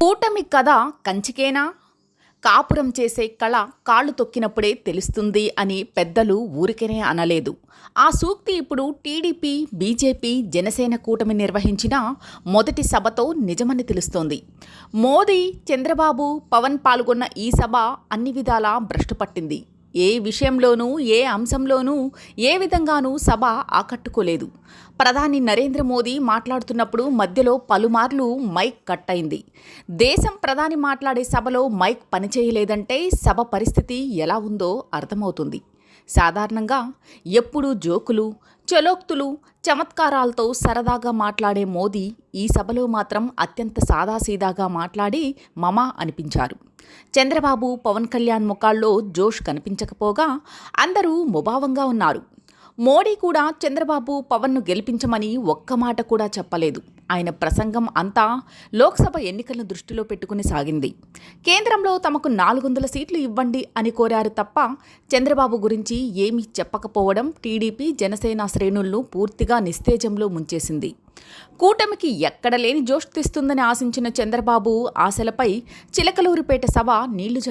కూటమి కథ కంచికేనా? కాపురం చేసే కళ కాళ్ళు తొక్కినప్పుడే తెలుస్తుంది అని పెద్దలు ఊరికనే అనలేదు. ఆ సూక్తి ఇప్పుడు టీడీపీ, బీజేపీ, జనసేన కూటమి నిర్వహించిన మొదటి సభతో నిజమని తెలుస్తోంది. మోదీ, చంద్రబాబు, పవన్ పాల్గొన్న ఈ సభ అన్ని విధాలా భ్రష్టు పట్టింది. ఏ విషయంలోనూ, ఏ అంశంలోనూ, ఏ విధంగానూ సభ ఆకట్టుకోలేదు. ప్రధాని నరేంద్ర మోదీ మాట్లాడుతున్నప్పుడు మధ్యలో పలుమార్లు మైక్ కట్ అయింది. దేశం ప్రధాని మాట్లాడే సభలో మైక్ పనిచేయలేదంటే సభ పరిస్థితి ఎలా ఉందో అర్థమవుతుంది. సాధారణంగా ఎప్పుడూ జోకులు, చలోక్తులు, చమత్కారాలతో సరదాగా మాట్లాడే మోదీ ఈ సభలో మాత్రం అత్యంత సాదాసీదాగా మాట్లాడి మమా అనిపించారు. చంద్రబాబు, పవన్ కళ్యాణ్ ముఖాల్లో జోష్ కనిపించకపోగా అందరూ ముభావంగా ఉన్నారు. మోడీ కూడా చంద్రబాబు, పవన్ను గెలిపించమని ఒక్క మాట కూడా చెప్పలేదు. ఆయన ప్రసంగం అంతా లోక్సభ ఎన్నికలను దృష్టిలో పెట్టుకుని సాగింది. కేంద్రంలో తమకు 400 సీట్లు ఇవ్వండి అని కోరారు తప్ప చంద్రబాబు గురించి ఏమీ చెప్పకపోవడం టీడీపీ, జనసేన శ్రేణులను పూర్తిగా నిస్తేజంలో ముంచేసింది. కూటమికి ఎక్కడ లేని జోష్ తెస్తుందని ఆశించిన చంద్రబాబు ఆశలపై చిలకలూరిపేట సభ నీళ్లు